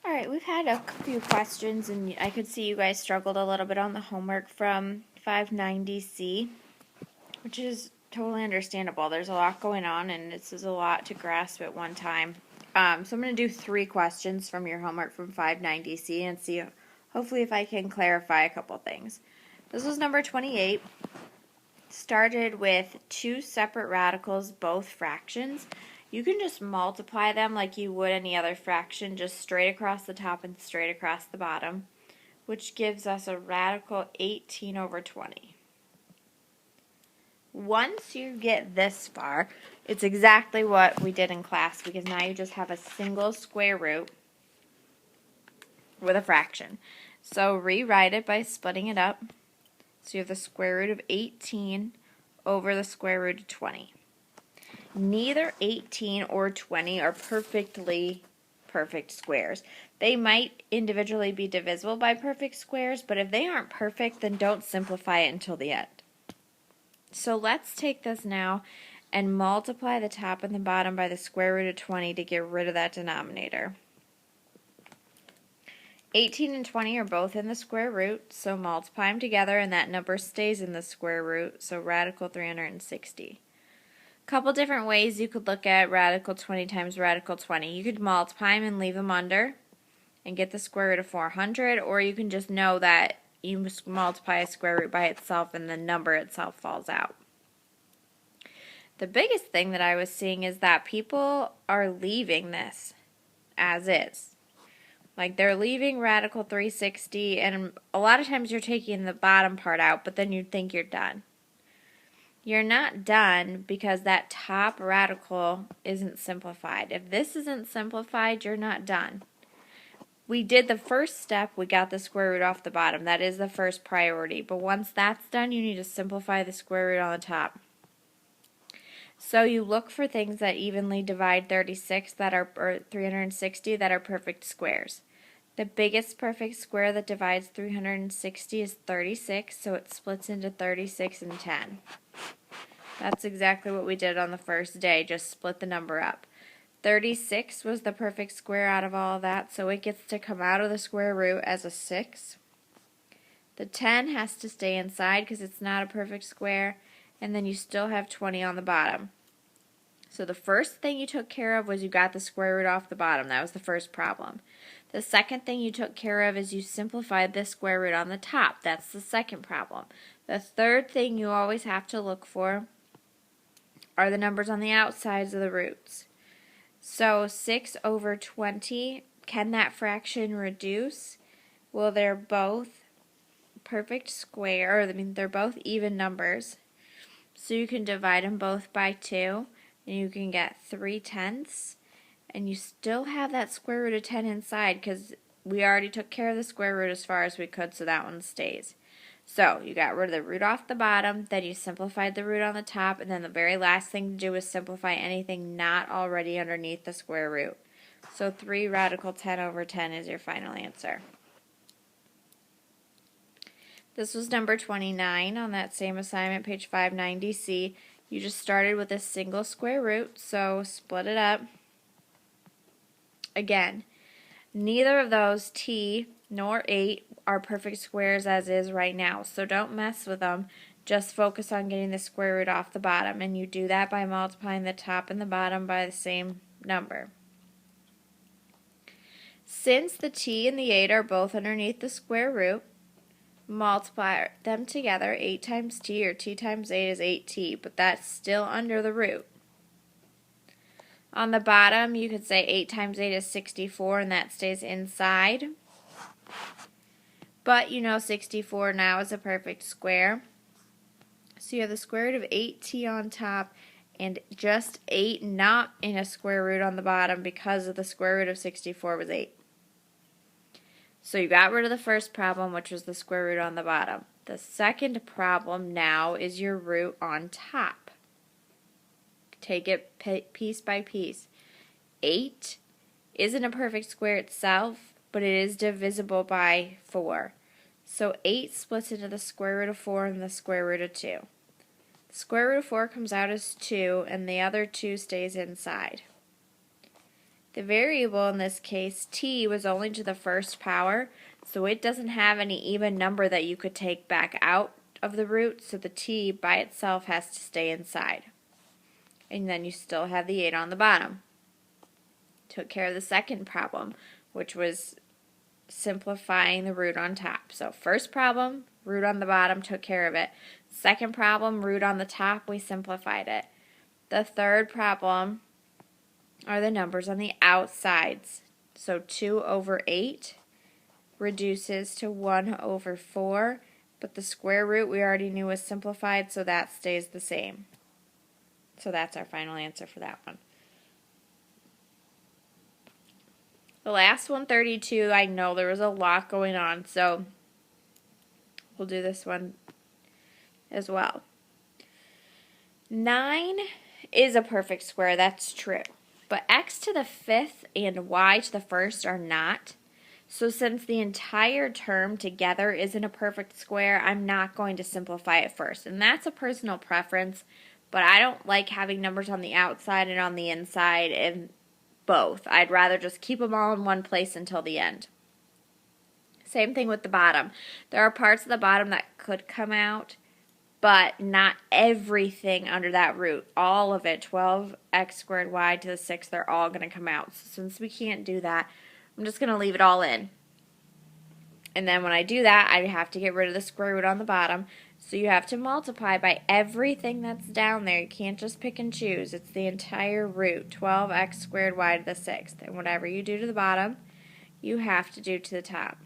Alright, we've had a few questions, and I could see you guys struggled a little bit on the homework from 590C, which is totally understandable. There's a lot going on, and this is a lot to grasp at one time. So I'm going to do 3 questions from your homework from 590C and see, hopefully, if I can clarify a couple things. This was number 28. Started with 2 separate radicals, both fractions. You can just multiply them like you would any other fraction, just straight across the top and straight across the bottom, which gives us a radical 18 over 20. Once you get this far, it's exactly what we did in class, because now you just have a single square root with a fraction. So rewrite it by splitting it up. So you have the square root of 18 over the square root of 20. Neither 18 or 20 are perfectly perfect squares. They might individually be divisible by perfect squares, but if they aren't perfect, then don't simplify it until the end. So let's take this now and multiply the top and the bottom by the square root of 20 to get rid of that denominator. 18 and 20 are both in the square root, so multiply them together and that number stays in the square root, so radical 360. Couple different ways you could look at radical 20 times radical 20. You could multiply them and leave them under and get the square root of 400, or you can just know that you must multiply a square root by itself and the number itself falls out. The biggest thing that I was seeing is that people are leaving this as is. Like, they're leaving radical 360, and a lot of times you're taking the bottom part out, but then you think you're done. You're not done because that top radical isn't simplified. If this isn't simplified, you're not done. We did the first step, we got the square root off the bottom. That is the first priority. But once that's done, you need to simplify the square root on the top. So you look for things that evenly divide 36 that are, or 360 that are perfect squares. The biggest perfect square that divides 360 is 36, so it splits into 36 and 10. That's exactly what we did on the first day, just split the number up. 36 was the perfect square out of all of that, so it gets to come out of the square root as a 6. The 10 has to stay inside because it's not a perfect square, and then you still have 20 on the bottom. So the first thing you took care of was you got the square root off the bottom. That was the first problem. The second thing you took care of is you simplified the square root on the top. That's the second problem. The third thing you always have to look for are the numbers on the outsides of the roots. So 6 over 20, can that fraction reduce? Well, they're both perfect square, they're both even numbers. So you can divide them both by 2, and you can get 3/10, and you still have that square root of 10 inside because we already took care of the square root as far as we could, so that one stays. So you got rid of the root off the bottom, then you simplified the root on the top, and then the very last thing to do is simplify anything not already underneath the square root. So 3 radical 10 over 10 is your final answer. This was number 29 on that same assignment, page 590C. You just started with a single square root, so split it up. Again, neither of those, t nor 8, are perfect squares as is right now, so don't mess with them. Just focus on getting the square root off the bottom, and you do that by multiplying the top and the bottom by the same number. Since the t and the 8 are both underneath the square root, multiply them together. 8 times t, or t times 8 is 8t, but that's still under the root. On the bottom, you could say 8 times 8 is 64, and that stays inside. But you know 64 now is a perfect square. So you have the square root of 8t on top, and just 8 not in a square root on the bottom because of the square root of 64 was 8. So you got rid of the first problem, which was the square root on the bottom. The second problem now is your root on top. Take it piece by piece. 8 isn't a perfect square itself, but it is divisible by 4. So 8 splits into the square root of 4 and the square root of 2. The square root of 4 comes out as 2, and the other 2 stays inside. The variable in this case, t, was only to the first power, so it doesn't have any even number that you could take back out of the root, so the t by itself has to stay inside. And then you still have the 8 on the bottom. Took care of the second problem, which was simplifying the root on top. So first problem, root on the bottom, took care of it. Second problem, root on the top, we simplified it. The third problem are the numbers on the outsides. So 2 over 8 reduces to 1 over 4, but the square root we already knew was simplified, so that stays the same. So that's our final answer for that one. The last one, 32, I know there was a lot going on, so we'll do this one as well. 9 is a perfect square, that's true. But x to the 5th and y to the 1st are not. So since the entire term together isn't a perfect square, I'm not going to simplify it first. And that's a personal preference, but I don't like having numbers on the outside and on the inside and both. I'd rather just keep them all in one place until the end. Same thing with the bottom. There are parts of the bottom that could come out, but not everything under that root. All of it, 12x squared y to the 6th, they're all going to come out. So since we can't do that, I'm just going to leave it all in. And then when I do that, I have to get rid of the square root on the bottom. So you have to multiply by everything that's down there. You can't just pick and choose. It's the entire root, 12x squared y to the 6th. And whatever you do to the bottom, you have to do to the top.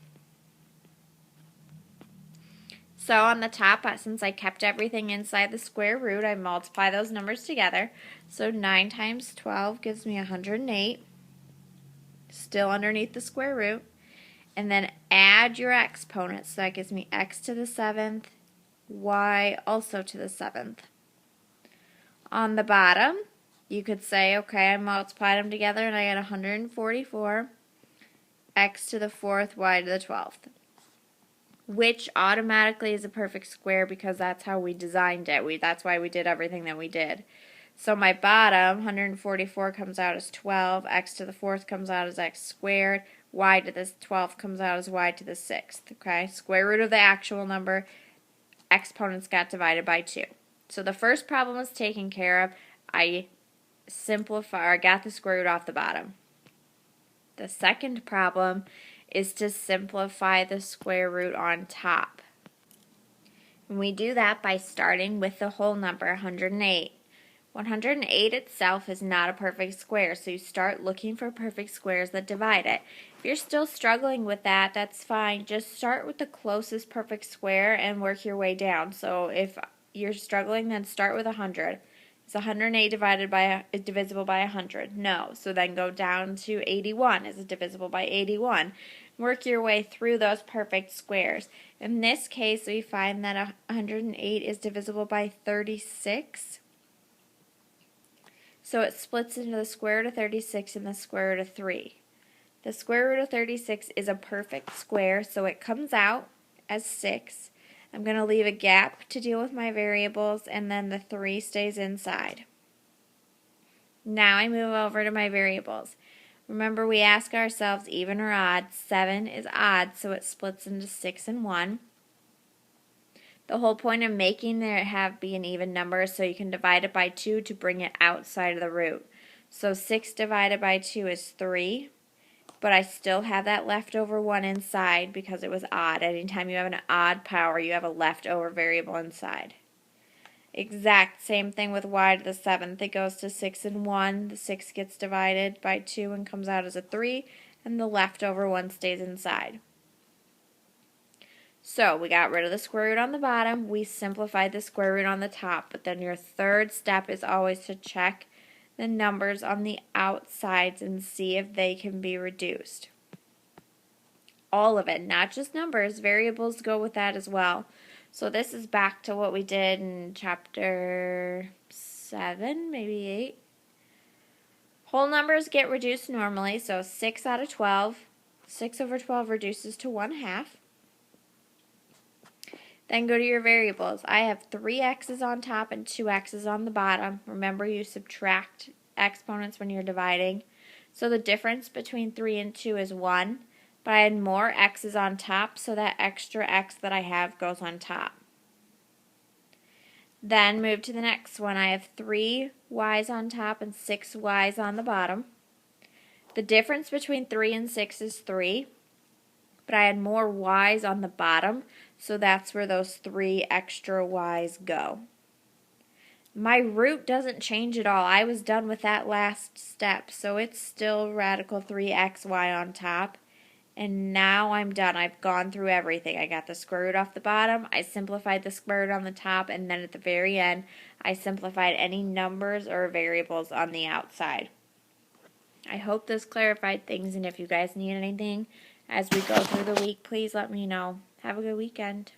So on the top, since I kept everything inside the square root, I multiply those numbers together. So 9 times 12 gives me 108, still underneath the square root. And then add your exponents. So that gives me x to the 7th, y also to the 7th. On the bottom, you could say, okay, I multiplied them together and I got 144, x to the 4th, y to the 12th. Which automatically is a perfect square because that's how we designed it. That's why we did everything that we did. So my bottom, 144 comes out as 12, x to the 4th comes out as x squared, y to the 12th comes out as y to the 6th. Okay, square root of the actual number, exponents got divided by 2. So the first problem was taken care of. I got the square root off the bottom. The second problem is to simplify the square root on top. And we do that by starting with the whole number, 108. 108 itself is not a perfect square, so you start looking for perfect squares that divide it. If you're still struggling with that, that's fine. Just start with the closest perfect square and work your way down. So if you're struggling, then start with 100. Is 108 divisible by 100? No. So then go down to 81. Is it divisible by 81? Work your way through those perfect squares. In this case, we find that 108 is divisible by 36. So it splits into the square root of 36 and the square root of 3. The square root of 36 is a perfect square, so it comes out as 6. I'm going to leave a gap to deal with my variables, and then the 3 stays inside. Now I move over to my variables. Remember, we ask ourselves even or odd. 7 is odd, so it splits into 6 and 1. The whole point of making it be an even number so you can divide it by 2 to bring it outside of the root. So 6 divided by 2 is 3, but I still have that leftover 1 inside because it was odd. Anytime you have an odd power, you have a leftover variable inside. Exact same thing with y to the 7th. It goes to 6 and 1. The 6 gets divided by 2 and comes out as a 3, and the leftover 1 stays inside. So we got rid of the square root on the bottom. We simplified the square root on the top. But then your third step is always to check the numbers on the outsides and see if they can be reduced. All of it, not just numbers. Variables go with that as well. So this is back to what we did in chapter 7, maybe 8. Whole numbers get reduced normally. So 6 out of 12. 6 over 12 reduces to 1/2. Then go to your variables. I have 3 x's on top and 2 x's on the bottom. Remember, you subtract exponents when you're dividing. So the difference between 3 and 2 is 1, but I had more x's on top, so that extra x that I have goes on top. Then move to the next one. I have 3 y's on top and 6 y's on the bottom. The difference between 3 and 6 is 3, but I had more y's on the bottom, so that's where those 3 extra y's go. My root doesn't change at all. I was done with that last step, so it's still radical 3xy on top. And now I'm done. I've gone through everything. I got the square root off the bottom, I simplified the square root on the top, and then at the very end, I simplified any numbers or variables on the outside. I hope this clarified things, and if you guys need anything as we go through the week, please let me know. Have a good weekend.